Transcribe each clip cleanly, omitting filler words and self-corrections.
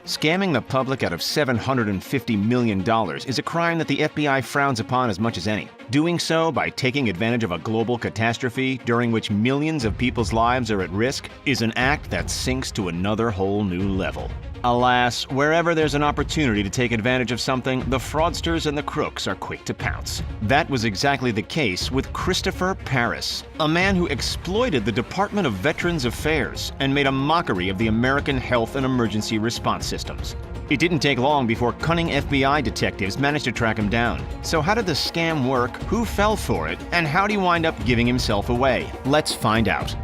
Scamming the public out of $750 million is a crime that the FBI frowns upon as much as any. Doing so by taking advantage of a global catastrophe during which millions of people's lives are at risk is an act that sinks to another whole new level. Alas, wherever there's an opportunity to take advantage of something, the fraudsters and the crooks are quick to pounce. That was exactly the case with Christopher Paris, a man who exploited the Department of Veterans Affairs and made a mockery of the American health and emergency response systems. It didn't take long before cunning FBI detectives managed to track him down. So how did the scam work, who fell for it, and how did he wind up giving himself away? Let's find out.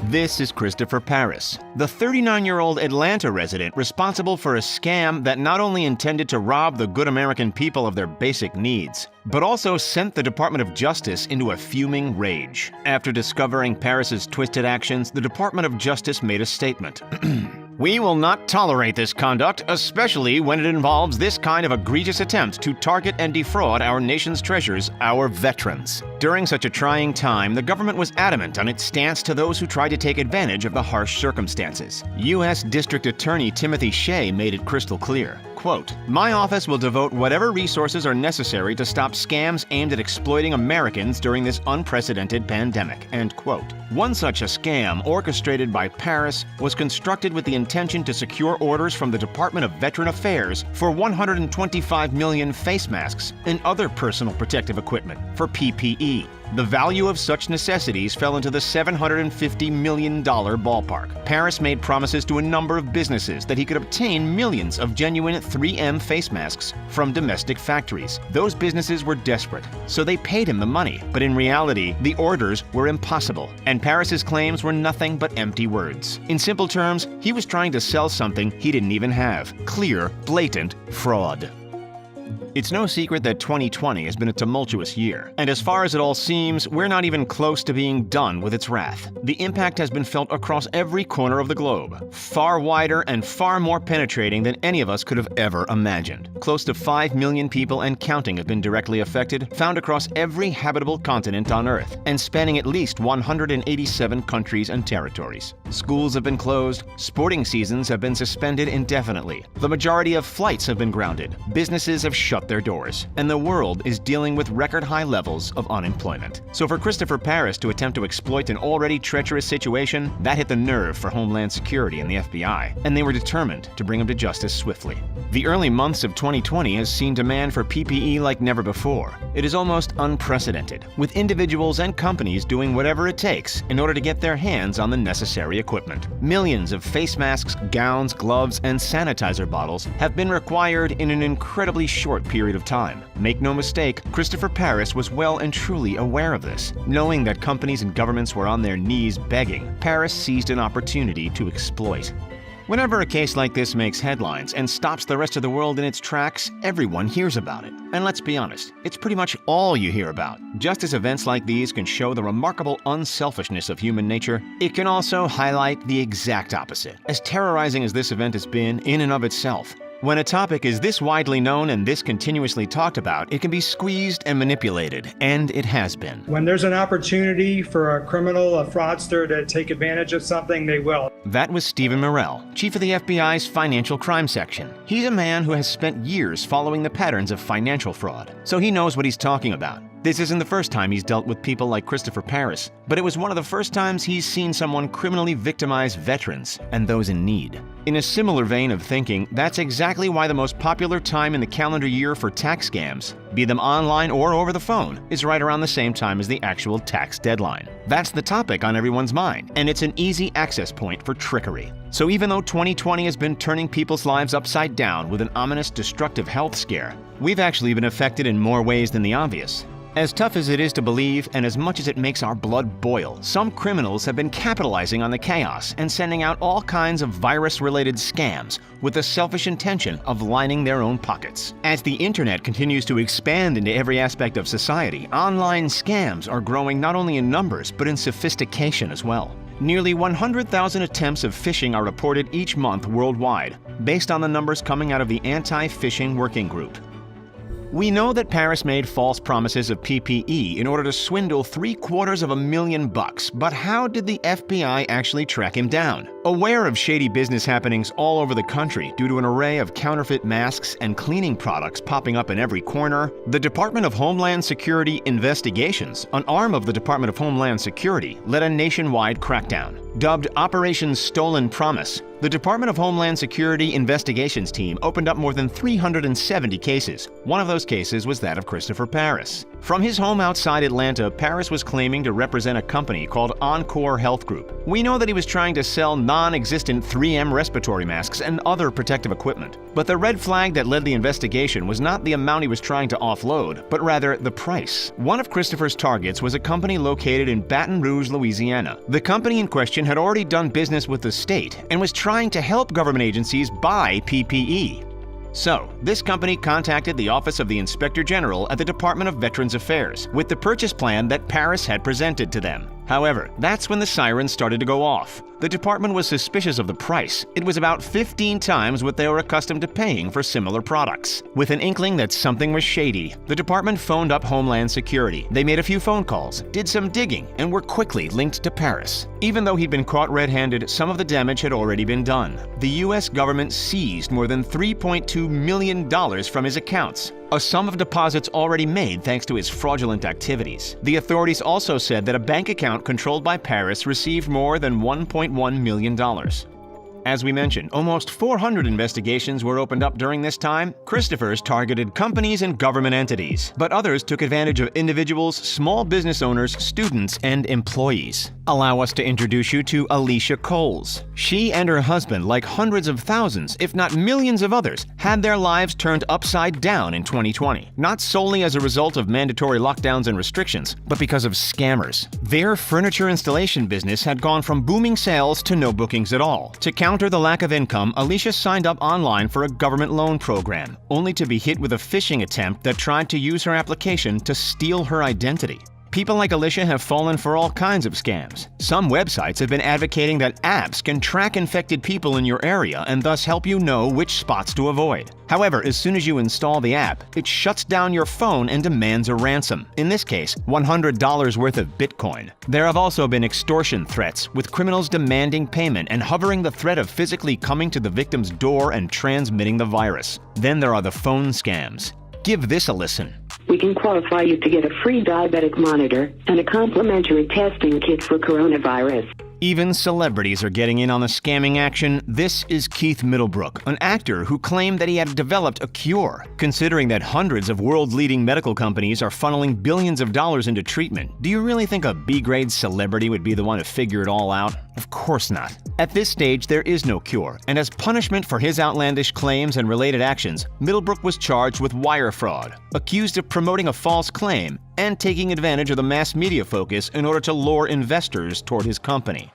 This is Christopher Paris, the 39-year-old Atlanta resident responsible for a scam that not only intended to rob the good American people of their basic needs, but also sent the Department of Justice into a fuming rage. After discovering Paris's twisted actions, the Department of Justice made a statement. We will not tolerate this conduct, especially when it involves this kind of egregious attempt to target and defraud our nation's treasures, our veterans. During such a trying time, the government was adamant on its stance to those who tried to take advantage of the harsh circumstances. U.S. District Attorney Timothy Shea made it crystal clear. Quote, "My office will devote whatever resources are necessary to stop scams aimed at exploiting Americans during this unprecedented pandemic." End quote. One such a scam, orchestrated by Paris, was constructed with the intention to secure orders from the Department of Veteran Affairs for 125 million face masks and other personal protective equipment, for PPE. The value of such necessities fell into the $750 million ballpark. Paris made promises to a number of businesses that he could obtain millions of genuine 3M face masks from domestic factories. Those businesses were desperate, so they paid him the money. But in reality, the orders were impossible, and Paris's claims were nothing but empty words. In simple terms, he was trying to sell something he didn't even have. Clear, blatant fraud. It's no secret that 2020 has been a tumultuous year, and as far as it all seems, we're not even close to being done with its wrath. The impact has been felt across every corner of the globe, far wider and far more penetrating than any of us could have ever imagined. Close to 5 million people and counting have been directly affected, found across every habitable continent on Earth, and spanning at least 187 countries and territories. Schools have been closed, sporting seasons have been suspended indefinitely, the majority of flights have been grounded, businesses have shut their doors, and the world is dealing with record-high levels of unemployment. So for Christopher Paris to attempt to exploit an already treacherous situation, that hit the nerve for Homeland Security and the FBI, and they were determined to bring him to justice swiftly. The early months of 2020 has seen demand for PPE like never before. It is almost unprecedented, with individuals and companies doing whatever it takes in order to get their hands on the necessary equipment. Millions of face masks, gowns, gloves, and sanitizer bottles have been required in an incredibly short period of time. Make no mistake, Christopher Paris was well and truly aware of this. Knowing that companies and governments were on their knees begging, Paris seized an opportunity to exploit. Whenever a case like this makes headlines and stops the rest of the world in its tracks, everyone hears about it. And let's be honest, it's pretty much all you hear about. Just as events like these can show the remarkable unselfishness of human nature, it can also highlight the exact opposite. As terrorizing as this event has been in and of itself, when a topic is this widely known and this continuously talked about, it can be squeezed and manipulated, and it has been. When there's an opportunity for a criminal, a fraudster to take advantage of something, they will. That was Stephen Morell, chief of the FBI's Financial Crime Section. He's a man who has spent years following the patterns of financial fraud, so he knows what he's talking about. This isn't the first time he's dealt with people like Christopher Paris, but it was one of the first times he's seen someone criminally victimize veterans and those in need. In a similar vein of thinking, that's exactly why the most popular time in the calendar year for tax scams, be them online or over the phone, is right around the same time as the actual tax deadline. That's the topic on everyone's mind, and it's an easy access point for trickery. So even though 2020 has been turning people's lives upside down with an ominous, destructive health scare, we've actually been affected in more ways than the obvious. As tough as it is to believe, and as much as it makes our blood boil, some criminals have been capitalizing on the chaos and sending out all kinds of virus-related scams with the selfish intention of lining their own pockets. As the internet continues to expand into every aspect of society, online scams are growing not only in numbers, but in sophistication as well. Nearly 100,000 attempts of phishing are reported each month worldwide, based on the numbers coming out of the Anti-Phishing Working Group. We know that Paris made false promises of PPE in order to swindle $750,000, but how did the FBI actually track him down? Aware of shady business happenings all over the country due to an array of counterfeit masks and cleaning products popping up in every corner, the Department of Homeland Security Investigations, an arm of the Department of Homeland Security, led a nationwide crackdown. Dubbed Operation Stolen Promise, the Department of Homeland Security Investigations team opened up more than 370 cases. One of those cases was that of Christopher Paris. From his home outside Atlanta, Paris was claiming to represent a company called Encore Health Group. We know that he was trying to sell non-existent 3M respiratory masks and other protective equipment. But the red flag that led the investigation was not the amount he was trying to offload, but rather the price. One of Christopher's targets was a company located in Baton Rouge, Louisiana. The company in question had already done business with the state and was trying to help government agencies buy PPE. So, this company contacted the Office of the Inspector General at the Department of Veterans Affairs with the purchase plan that Paris had presented to them. However, that's when the sirens started to go off. The department was suspicious of the price. It was about 15 times what they were accustomed to paying for similar products. With an inkling that something was shady, the department phoned up Homeland Security. They made a few phone calls, did some digging, and were quickly linked to Paris. Even though he'd been caught red-handed, some of the damage had already been done. The U.S. government seized more than $3.2 million from his accounts, a sum of deposits already made thanks to his fraudulent activities. The authorities also said that a bank account controlled by Paris received more than $1.1 million. As we mentioned, almost 400 investigations were opened up during this time. Christopher's targeted companies and government entities, but others took advantage of individuals, small business owners, students, and employees. Allow us to introduce you to Alicia Coles. She and her husband, like hundreds of thousands, if not millions of others, had their lives turned upside down in 2020. Not solely as a result of mandatory lockdowns and restrictions, but because of scammers. Their furniture installation business had gone from booming sales to no bookings at all. To counter the lack of income, Alicia signed up online for a government loan program, only to be hit with a phishing attempt that tried to use her application to steal her identity. People like Alicia have fallen for all kinds of scams. Some websites have been advocating that apps can track infected people in your area and thus help you know which spots to avoid. However, as soon as you install the app, it shuts down your phone and demands a ransom. In this case, $100 worth of Bitcoin. There have also been extortion threats, with criminals demanding payment and hovering the threat of physically coming to the victim's door and transmitting the virus. Then there are the phone scams. Give this a listen. We can qualify you to get a free diabetic monitor and a complimentary testing kit for coronavirus. Even celebrities are getting in on the scamming action. This is Keith Middlebrook, an actor who claimed that he had developed a cure. Considering that hundreds of world-leading medical companies are funneling billions of dollars into treatment, do you really think a B-grade celebrity would be the one to figure it all out? Of course not. At this stage, there is no cure, and as punishment for his outlandish claims and related actions, Middlebrook was charged with wire fraud, accused of promoting a false claim, and taking advantage of the mass media focus in order to lure investors toward his company.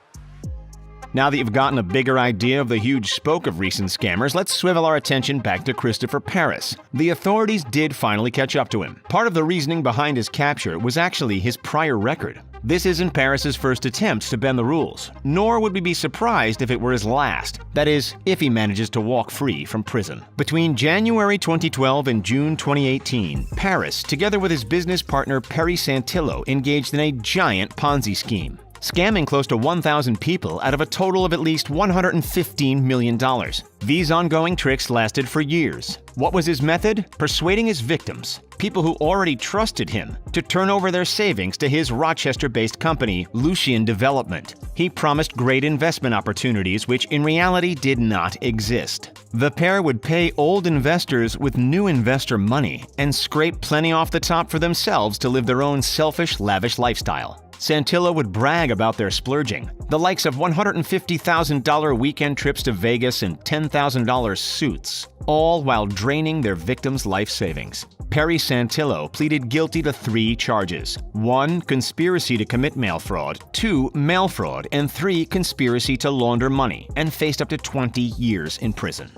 Now that you've gotten a bigger idea of the huge spoke of recent scammers, let's swivel our attention back to Christopher Paris. The authorities did finally catch up to him. Part of the reasoning behind his capture was actually his prior record. This isn't Paris's first attempt to bend the rules, nor would we be surprised if it were his last. That is, if he manages to walk free from prison. Between January 2012 and June 2018, Paris, together with his business partner Perry Santillo, engaged in a giant Ponzi scheme, scamming close to 1,000 people out of a total of at least $115 million. These ongoing tricks lasted for years. What was his method? Persuading his victims, people who already trusted him, to turn over their savings to his Rochester-based company, Lucian Development. He promised great investment opportunities which in reality did not exist. The pair would pay old investors with new investor money and scrape plenty off the top for themselves to live their own selfish, lavish lifestyle. Santillo would brag about their splurging, the likes of $150,000 weekend trips to Vegas and $10,000 suits, all while draining their victims' life savings. Perry Santillo pleaded guilty to 3 charges. 1. Conspiracy to commit mail fraud. 2. Mail fraud. And 3. Conspiracy to launder money, and faced up to 20 years in prison.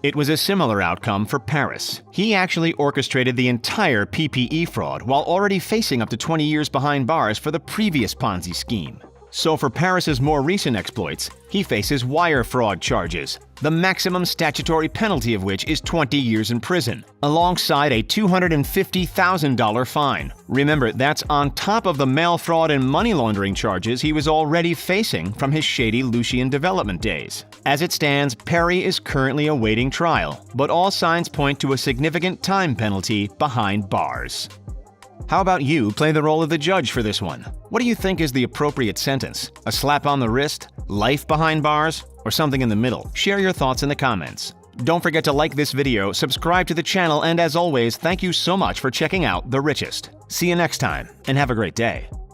It was a similar outcome for Paris. He actually orchestrated the entire PPE fraud while already facing up to 20 years behind bars for the previous Ponzi scheme. So for Paris's more recent exploits, he faces wire fraud charges, the maximum statutory penalty of which is 20 years in prison, alongside a $250,000 fine. Remember, that's on top of the mail fraud and money laundering charges he was already facing from his shady Lucian development days. As it stands, Perry is currently awaiting trial, but all signs point to a significant time penalty behind bars. How about you play the role of the judge for this one? What do you think is the appropriate sentence? A slap on the wrist? Life behind bars? Or something in the middle? Share your thoughts in the comments. Don't forget to like this video, subscribe to the channel, and as always, thank you so much for checking out The Richest. See you next time, and have a great day.